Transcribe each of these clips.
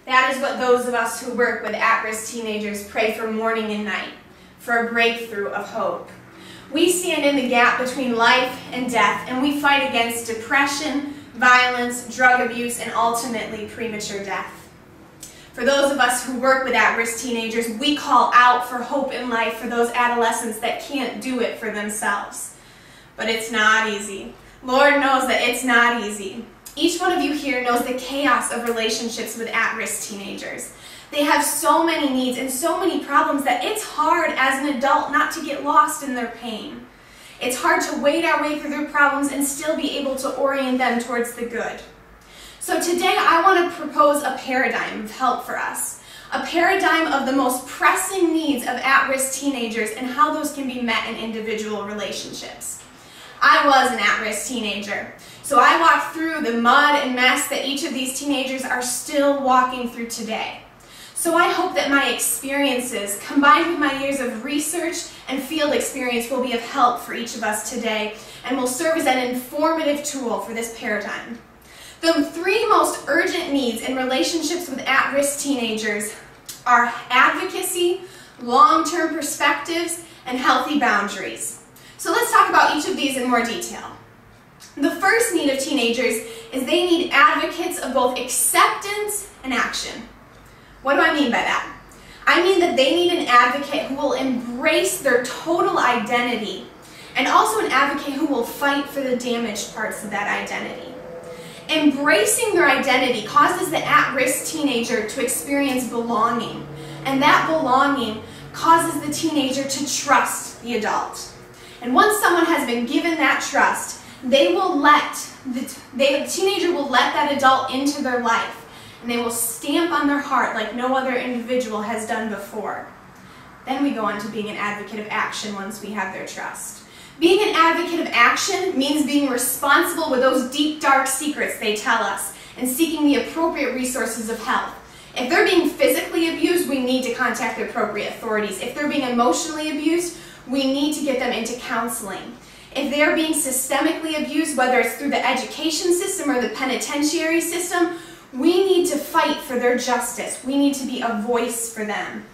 That is what those of us who work with at-risk teenagers pray for morning and night, for a breakthrough of hope. We stand in the gap between life and death, and we fight against depression, violence, drug abuse, and ultimately premature death. For those of us who work with at-risk teenagers, we call out for hope in life for those adolescents that can't do it for themselves. But it's not easy. Lord knows that it's not easy. Each one of you here knows the chaos of relationships with at-risk teenagers. They have so many needs and so many problems that it's hard as an adult not to get lost in their pain. It's hard to wade our way through their problems and still be able to orient them towards the good. So today I want to propose a paradigm of help for us. A paradigm of the most pressing needs of at-risk teenagers and how those can be met in individual relationships. I was an at-risk teenager, so I walked through the mud and mess that each of these teenagers are still walking through today. So I hope that my experiences, combined with my years of research and field experience, will be of help for each of us today and will serve as an informative tool for this paradigm. The three most urgent needs in relationships with at-risk teenagers are advocacy, long-term perspectives, and healthy boundaries. So let's talk about each of these in more detail. The first need of teenagers is they need advocates of both acceptance and action. What do I mean by that? I mean that they need an advocate who will embrace their total identity and also an advocate who will fight for the damaged parts of that identity. Embracing their identity causes the at-risk teenager to experience belonging, and that belonging causes the teenager to trust the adult. And once someone has been given that trust, the teenager will let that adult into their life, and they will stamp on their heart like no other individual has done before. Then we go on to being an advocate of action once we have their trust. Being an advocate of action means being responsible with those deep, dark secrets they tell us and seeking the appropriate resources of help. If they're being physically abused, we need to contact the appropriate authorities. If they're being emotionally abused, we need to get them into counseling. If they're being systemically abused, whether it's through the education system or the penitentiary system, we need to fight for their justice. We need to be a voice for them.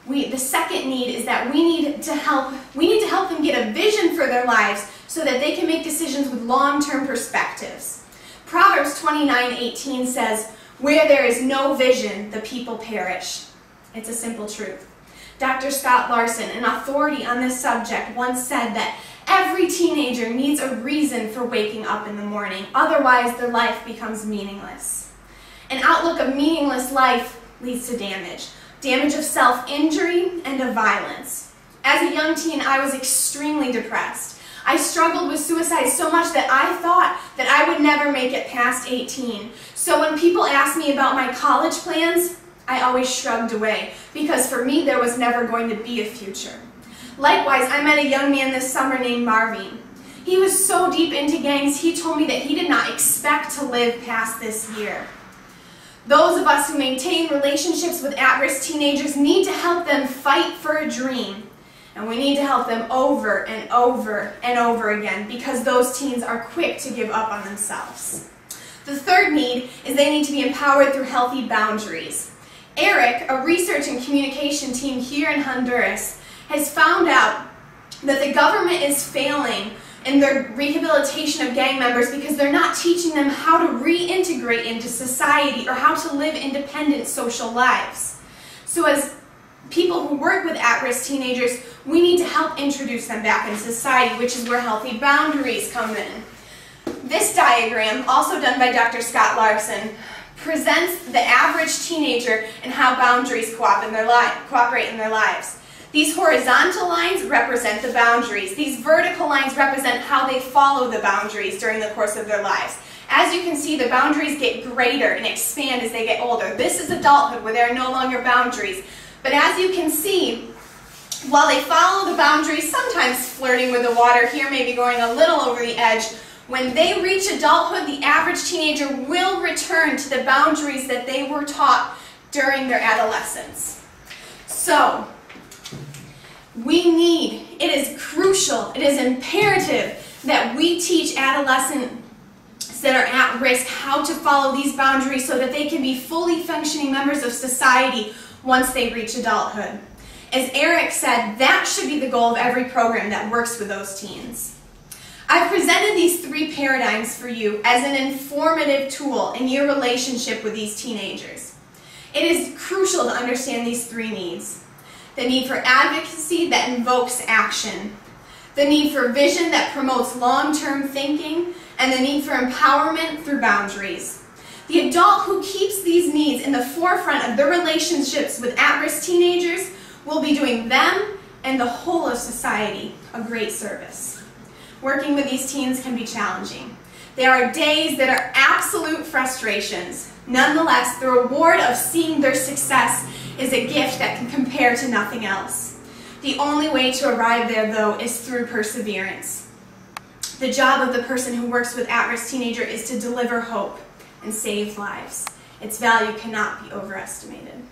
The second need is that we need to help them get a vision for their lives so that they can make decisions with long-term perspectives. Proverbs 29:18 says, "Where there is no vision, the people perish." It's a simple truth. Dr. Scott Larson, an authority on this subject, once said that every teenager needs a reason for waking up in the morning, otherwise their life becomes meaningless. An outlook of meaningless life leads to damage. Damage of self-injury and of violence. As a young teen, I was extremely depressed. I struggled with suicide so much that I thought that I would never make it past 18. So when people asked me about my college plans, I always shrugged away, because for me there was never going to be a future. Likewise, I met a young man this summer named Marvin. He was so deep into gangs, he told me that he did not expect to live past this year. Those of us who maintain relationships with at-risk teenagers need to help them fight for a dream. And we need to help them over and over and over again, because those teens are quick to give up on themselves. The third need is they need to be empowered through healthy boundaries. Eric, a research and communication team here in Honduras, has found out that the government is failing in their rehabilitation of gang members because they're not teaching them how to reintegrate into society or how to live independent social lives. So as people who work with at-risk teenagers, we need to help introduce them back into society, which is where healthy boundaries come in. This diagram, also done by Dr. Scott Larson, presents the average teenager and how boundaries cooperate in their lives. These horizontal lines represent the boundaries. These vertical lines represent how they follow the boundaries during the course of their lives. As you can see, the boundaries get greater and expand as they get older. This is adulthood, where there are no longer boundaries. But as you can see, while they follow the boundaries, sometimes flirting with the water, here maybe going a little over the edge, when they reach adulthood, the average teenager will return to the boundaries that they were taught during their adolescence. So, it is crucial, it is imperative that we teach adolescents that are at risk, how to follow these boundaries so that they can be fully functioning members of society once they reach adulthood. As Eric said, that should be the goal of every program that works with those teens. I've presented these 3 paradigms for you as an informative tool in your relationship with these teenagers. It is crucial to understand these 3 needs. The need for advocacy that invokes action, the need for vision that promotes long-term thinking, and the need for empowerment through boundaries. The adult who keeps these needs in the forefront of their relationships with at-risk teenagers will be doing them and the whole of society a great service. Working with these teens can be challenging. There are days that are absolute frustrations. Nonetheless, the reward of seeing their success is a gift that can compare to nothing else. The only way to arrive there, though, is through perseverance. The job of the person who works with at-risk teenager is to deliver hope and save lives. Its value cannot be overestimated.